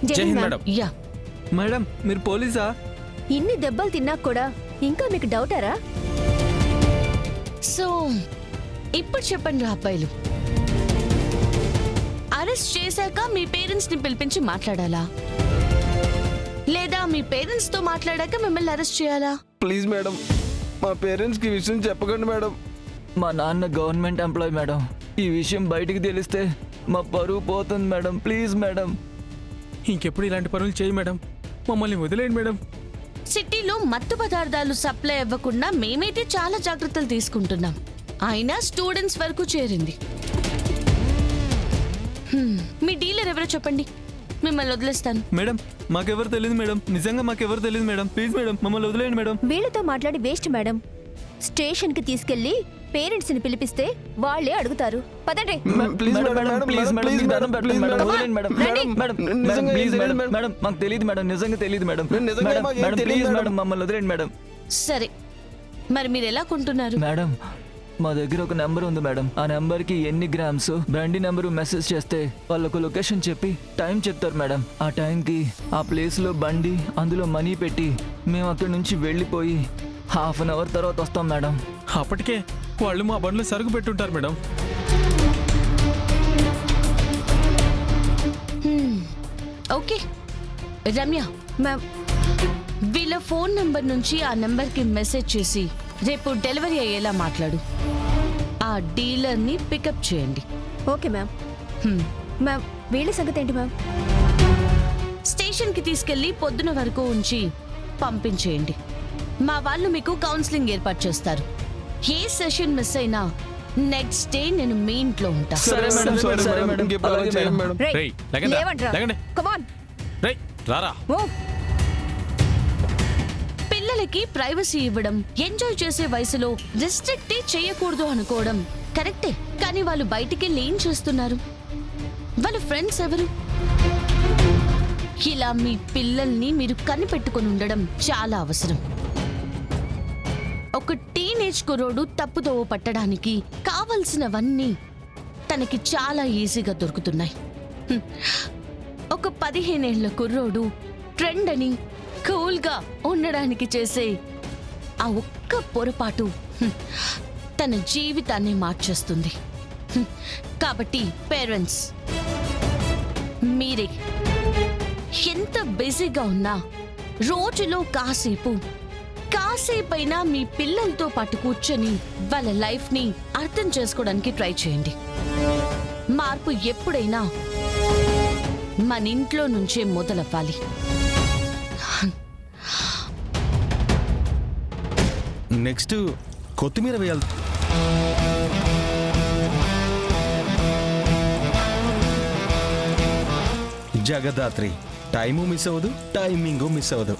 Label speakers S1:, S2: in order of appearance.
S1: జై Hind madam.
S2: Yeah
S3: madam మీరు పోలీసా?
S4: ఇన్ని దెబ్బలు తిన్నా కూడా ఇంకా మీకు డౌటారా?
S2: సో ఇప్పుడు చెప్పండి అబ్బాయిలు, అరెస్ట్ చేశాక మీ పేరెంట్స్ ని పిలిపించి మాట్లాడాలా, లేదా మీ పేరెంట్స్ తో మాట్లాడాక మిమ్మల్ని అరెస్ట్ చేయాలా?
S5: ప్లీజ్ మేడం, మా పేరెంట్స్కి ఈ విషయం చెప్పకండి మేడం.
S3: మా నాన్న గవర్నమెంట్ ఎంప్లాయ్ మేడం. ఈ విషయం బయటికి తెలిస్తే మా పరువు పోతుంది మేడం. Please madam.
S1: ఇంకెప్పుడు ఇలాంటి పనులు చేయి మేడం, మమ్మల్ని వదిలేయండి మేడం.
S2: సిటీలో మత్తు పదార్థాలు సప్లై అవ్వకుండా మేమైతే చాలా జాగ్రత్తలు తీసుకుంటున్నాం. అయినా స్టూడెంట్స్ వరకు చేరింది. మీ డీలర్ ఎవరో చెప్పండి, మిమ్మల్ని వదిలేస్తాను.
S3: మేడం మాకెవరు తెలియదు మేడం, నిజంగా మాకెవరు తెలియదు మేడం. ప్లీజ్ మేడం మమ్మల్ని వదిలేయండి మేడం.
S4: వీళ్ళతో మాట్లాడి వేస్ట్ మేడం. స్టేషన్ కి తీసుకెళ్లి పేరెంట్స్ ని పిలిపిస్తే వాళ్ళే అడుగుతారు. పదండి.
S5: Please
S3: madam,
S5: madam,
S3: madam, please madam,
S5: please
S3: me
S5: madam,
S3: దండం పెట్టండి
S5: ప్లీజ్
S3: మేడం,
S5: మేడం.
S3: వదిలేయండి మేడం.
S4: రండి.
S3: మేడం,
S5: నిజంగా
S3: ప్లీజ్
S5: తెలియదు
S3: మేడం,
S5: మేడం.
S3: మేడం, మాకు తెలియదు మేడం, నిజంగా తెలియదు మేడం.
S5: నిజంగా మాకు ఏం
S3: మేడం,
S5: తెలియదు
S3: ప్లీజ్
S5: మేడం.
S3: మేడం మమ్మల్ని వదిలేయండి మేడం.
S2: సరే, మరి మీరు ఎలా కొంటున్నారు?
S3: మేడం మా దగ్గర ఒక నెంబర్ ఉంది మేడం. ఆ నెంబర్ కి ఎన్ని గ్రామ్స్ బ్రాండీ నెంబర్ మెసేజ్ చేస్తే వాళ్ళకు లొకేషన్ చెప్పి టైం చెప్తారు మేడం. ఆ టైంకి ఆ ప్లేస్ లో బండి, అందులో మనీ పెట్టి మేము అక్కడి నుంచి వెళ్ళిపోయి హాఫ్ అన్ అవర్ తర్వాత వస్తాం మేడం.
S1: అప్పటికే వాళ్ళు మా బండ్లో సరుకు పెట్టుంటారు మేడం.
S2: ఓకే రమ్య,
S4: మ్యామ్,
S2: వీళ్ళ ఫోన్ నంబర్ నుంచి ఆ నంబర్కి మెసేజ్ చేసి రేపు డెలివరీ అయ్యేలా మాట్లాడు. ఆ డీలర్ని పికప్ చేయండి.
S4: Okay ma'am.
S2: హ్మ్.
S4: మ్యామ్, వీళ్ళ సంగతి ఏంటి మ్యామ్?
S2: స్టేషన్కి తీసుకెళ్లి పొద్దున వరకు ఉంచి పంపించేయండి. మా వాళ్ళు మీకు కౌన్సిలింగ్ ఏర్పాటు చేస్తారు. ఏ సెషన్ మిస్ అయినా నెక్స్ట్ డే నేను మీ ఇంట్లో ఉంటా.
S3: సరే మేడం, సరే మేడం,
S5: ఇంకెప్పుడు అలా
S3: అలాగే
S5: చేయం
S3: మేడం.
S5: మేడం.
S1: రేయ్, లెగండి రా,
S4: లేవండ్రా.
S1: లెగండి.
S4: Come on,
S1: రేయ్ రారా.
S4: move.
S2: పిల్లలకి ప్రైవసీ ఇవ్వడం, ఎంజాయ్ చేసే వయసులో రిస్ట్రిక్ట్ చేయకూడదు అనుకోవడం కరెక్టే. కానీ వాళ్ళు బయటికి ఏం చేస్తున్నారు? వాళ్ళ ఫ్రెండ్స్ ఎవరు? ఇలా మీ పిల్లల్ని మీరు కనిపెట్టుకుని ఉండడం చాలా అవసరం. ఒక టీనేజ్ కుర్రోడు తప్పుదోవ పట్టడానికి కావలసినవన్నీ తనకి చాలా ఈజీగా దొరుకుతున్నాయి. ఒక 15 ఏళ్ల కుర్రోడు ట్రెండ్ అని కూల్గా ఉండడానికి చేసే ఆ ఒక్క పొరపాటు తన జీవితాన్ని మార్చేస్తుంది. కాబట్టి పేరెంట్స్, మీరే ఎంత బిజీగా ఉన్నా రోజులో కాసేపైనా మీ పిల్లలతో పాటు కూర్చొని వాళ్ళ లైఫ్ని అర్థం చేసుకోవడానికి ట్రై చేయండి. మార్పు ఎప్పుడైనా మన ఇంట్లో నుంచే మొదలవ్వాలి.
S6: నెక్స్ట్ కొత్తిమీర వేయాలి. జగదాత్రి టైము మిస్ అవ్వదు, టైమింగు మిస్ అవ్వదు.